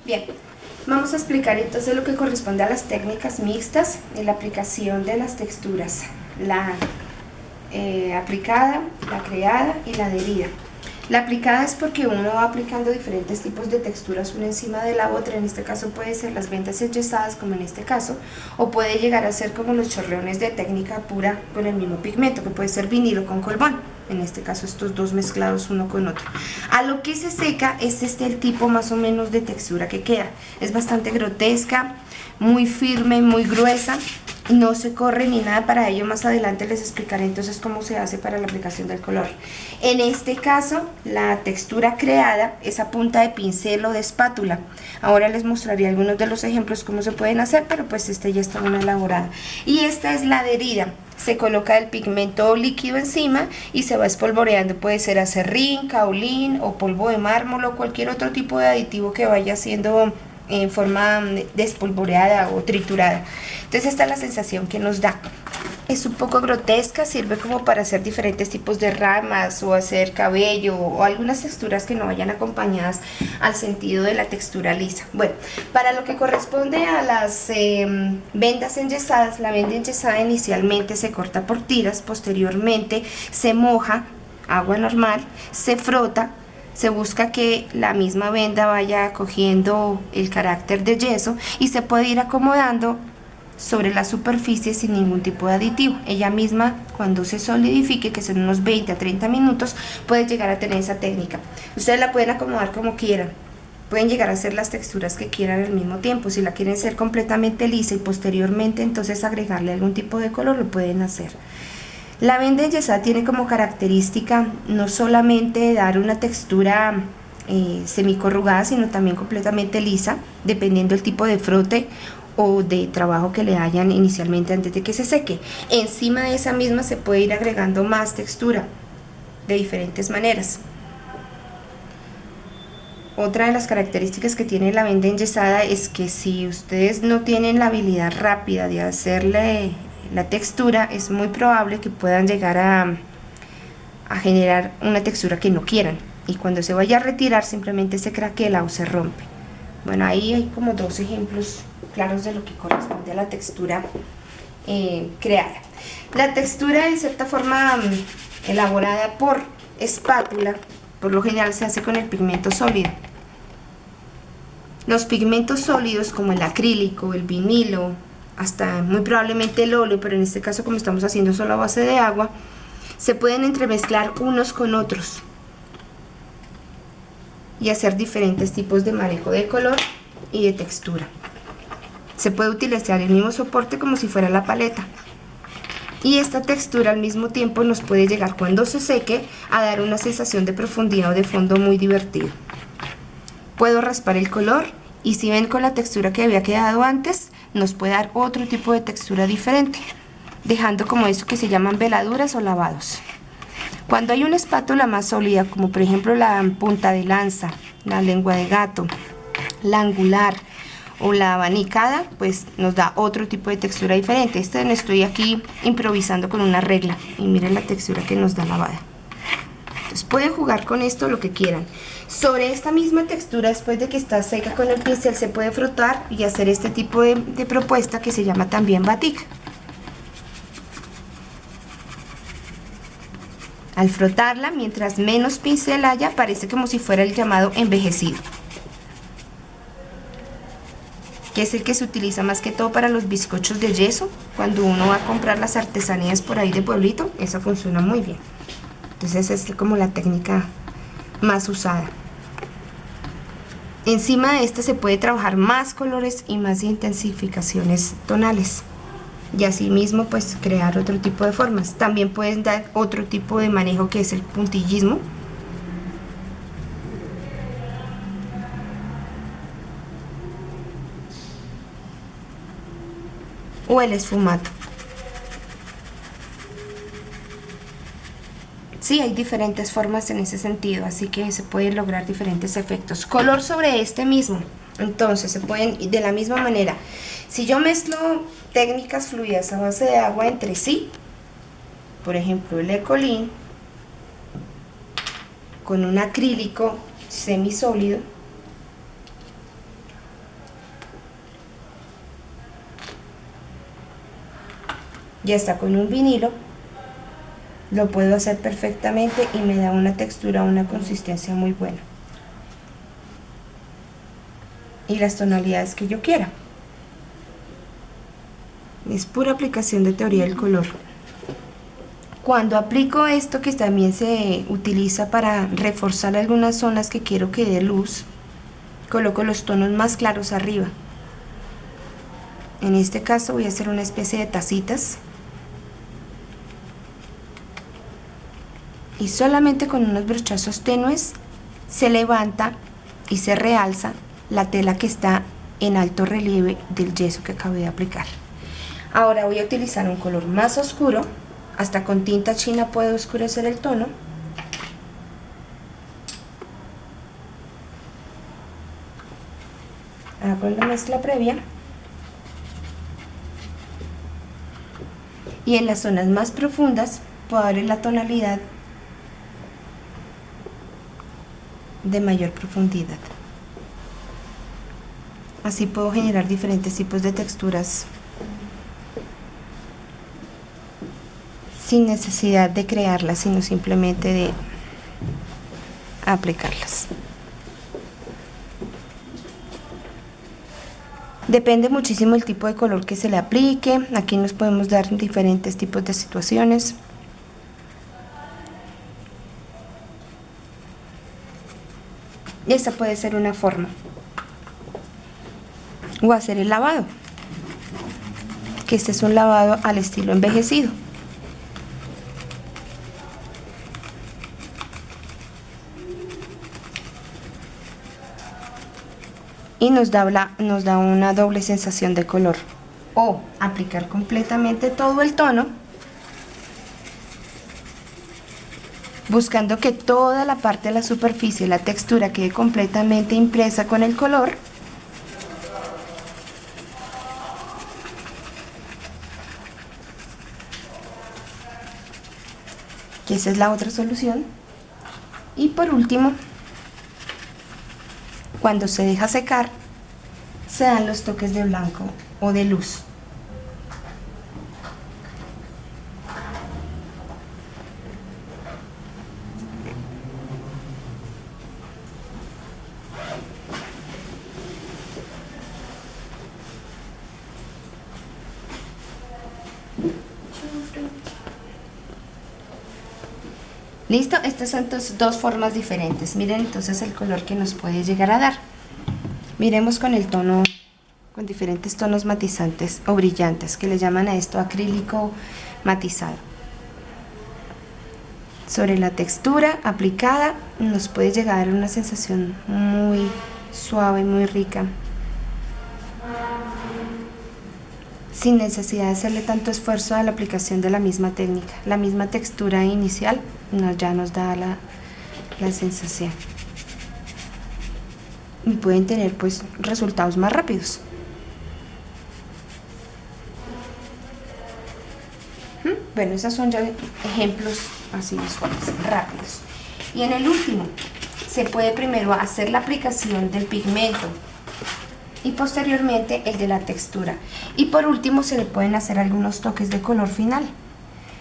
Bien, vamos a explicar entonces lo que corresponde a las técnicas mixtas en la aplicación de las texturas, la aplicada, la creada y la adherida. La aplicada es porque uno va aplicando diferentes tipos de texturas una encima de la otra. En este caso puede ser las vendas enyesadas, como en este caso, o puede llegar a ser como los chorreones de técnica pura con el mismo pigmento, que puede ser vinilo con colbón. En este caso estos dos mezclados uno con otro. A lo que se seca es el tipo más o menos de textura que queda. Es bastante grotesca, muy firme, muy gruesa. No se corre ni nada. Para ello más adelante les explicaré entonces cómo se hace para la aplicación del color. En este caso la textura creada es a punta de pincel o de espátula. Ahora les mostraré algunos de los ejemplos cómo se pueden hacer, pero pues ya está una elaborada. Y esta es la adherida. Se coloca el pigmento líquido encima y se va espolvoreando. Puede ser acerrín, caolín o polvo de mármol o cualquier otro tipo de aditivo que vaya siendo en forma despolvoreada o triturada. Entonces esta es la sensación que nos da. Es un poco grotesca, sirve como para hacer diferentes tipos de ramas o hacer cabello o algunas texturas que no vayan acompañadas al sentido de la textura lisa. Bueno, para lo que corresponde a las vendas enyesadas, la venda enyesada inicialmente se corta por tiras, posteriormente se moja, agua normal, se frota. Se busca que la misma venda vaya cogiendo el carácter de yeso y se puede ir acomodando sobre la superficie sin ningún tipo de aditivo. Ella misma, cuando se solidifique, que son unos 20 a 30 minutos, puede llegar a tener esa técnica. Ustedes la pueden acomodar como quieran. Pueden llegar a hacer las texturas que quieran al mismo tiempo. Si la quieren ser completamente lisa y posteriormente entonces agregarle algún tipo de color, lo pueden hacer. La venda enyesada tiene como característica no solamente dar una textura semicorrugada, sino también completamente lisa, dependiendo del tipo de frote o de trabajo que le hayan inicialmente antes de que se seque. Encima de esa misma se puede ir agregando más textura de diferentes maneras. Otra de las características que tiene la venda enyesada es que si ustedes no tienen la habilidad rápida de hacerle la textura, es muy probable que puedan llegar a generar una textura que no quieran, y cuando se vaya a retirar simplemente se craquela o se rompe. Bueno, ahí hay como dos ejemplos claros de lo que corresponde a la textura creada. La textura de cierta forma elaborada por espátula, por lo general se hace con el pigmento sólido. Los pigmentos sólidos como el acrílico, el vinilo, hasta muy probablemente el óleo, pero en este caso como estamos haciendo solo a base de agua, se pueden entremezclar unos con otros y hacer diferentes tipos de manejo de color y de textura. Se puede utilizar el mismo soporte como si fuera la paleta, y esta textura al mismo tiempo nos puede llegar, cuando se seque, a dar una sensación de profundidad o de fondo muy divertido. Puedo raspar el color y si ven con la textura que había quedado antes, nos puede dar otro tipo de textura diferente, dejando como eso que se llaman veladuras o lavados. Cuando hay una espátula más sólida, como por ejemplo la punta de lanza, la lengua de gato, la angular o la abanicada, pues nos da otro tipo de textura diferente. Estoy aquí improvisando con una regla y miren la textura que nos da lavada. Entonces pueden jugar con esto lo que quieran. Sobre esta misma textura, después de que está seca con el pincel, se puede frotar y hacer este tipo de propuesta que se llama también batik. Al frotarla, mientras menos pincel haya, parece como si fuera el llamado envejecido, que es el que se utiliza más que todo para los bizcochos de yeso. Cuando uno va a comprar las artesanías por ahí de pueblito, eso funciona muy bien. Entonces es como la técnica más usada. Encima de este se puede trabajar más colores y más intensificaciones tonales, y así mismo pues crear otro tipo de formas. También pueden dar otro tipo de manejo, que es el puntillismo, o el esfumato. Sí, hay diferentes formas en ese sentido, así que se pueden lograr diferentes efectos. Color sobre este mismo, entonces se pueden de la misma manera. Si yo mezclo técnicas fluidas a base de agua entre sí, por ejemplo el Ecolin con un acrílico semisólido, Ya está con un vinilo, lo puedo hacer perfectamente y me da una textura, una consistencia muy buena y las tonalidades que yo quiera. Es pura aplicación de teoría del color. Cuando aplico esto, que también se utiliza para reforzar algunas zonas que quiero que dé luz, coloco los tonos más claros arriba. En este caso voy a hacer una especie de tacitas y solamente con unos brochazos tenues se levanta y se realza la tela que está en alto relieve del yeso que acabé de aplicar. Ahora voy a utilizar un color más oscuro, hasta con tinta china puedo oscurecer el tono. Hago la mezcla previa y en las zonas más profundas puedo darle la tonalidad de mayor profundidad. Así puedo generar diferentes tipos de texturas sin necesidad de crearlas, sino simplemente de aplicarlas. Depende muchísimo el tipo de color que se le aplique. Aquí nos podemos dar diferentes tipos de situaciones. Y esta puede ser una forma. O hacer el lavado, que este es un lavado al estilo envejecido. Y nos da una doble sensación de color. O aplicar completamente todo el tono, buscando que toda la parte de la superficie, la textura, quede completamente impresa con el color. Que esa es la otra solución. Y por último, cuando se deja secar, se dan los toques de blanco o de luz. Listo, estas son dos formas diferentes. Miren entonces el color que nos puede llegar a dar. Miremos con el tono, con diferentes tonos matizantes o brillantes, que le llaman a esto acrílico matizado. Sobre la textura aplicada nos puede llegar a dar una sensación muy suave, muy rica, sin necesidad de hacerle tanto esfuerzo a la aplicación de la misma técnica. La misma textura inicial ya nos da la sensación. Y pueden tener pues resultados más rápidos. Bueno, esos son ya ejemplos así visuales, rápidos. Y en el último, se puede primero hacer la aplicación del pigmento y posteriormente el de la textura. Y por último se le pueden hacer algunos toques de color final.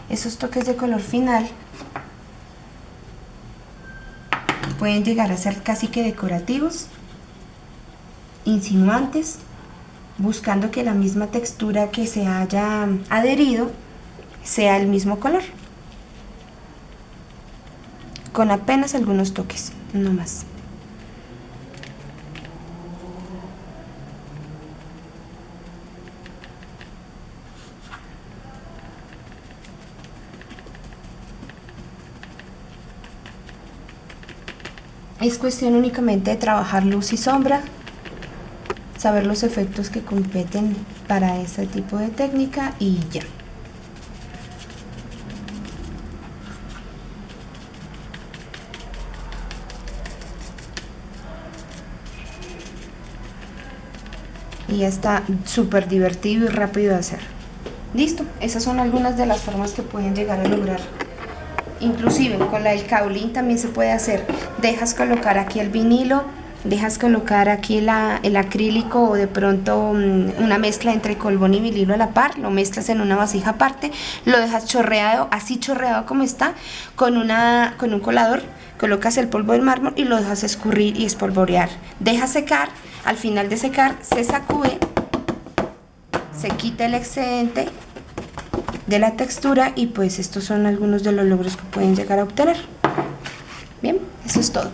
Esos toques de color final pueden llegar a ser casi que decorativos, insinuantes, buscando que la misma textura que se haya adherido sea el mismo color, con apenas algunos toques, no más. Es cuestión únicamente de trabajar luz y sombra, saber los efectos que competen para ese tipo de técnica y ya. Y ya está súper divertido y rápido de hacer. Listo, esas son algunas de las formas que pueden llegar a lograr. Inclusive con la del caulín también se puede hacer. Dejas colocar aquí el vinilo, dejas colocar aquí el acrílico o de pronto una mezcla entre colbón y vinilo a la par, lo mezclas en una vasija aparte, lo dejas chorreado, así chorreado como está, con un colador, colocas el polvo del mármol y lo dejas escurrir y espolvorear. Deja secar, al final de secar se sacude, se quita el excedente de la textura y pues estos son algunos de los logros que pueden llegar a obtener. Bien, eso es todo.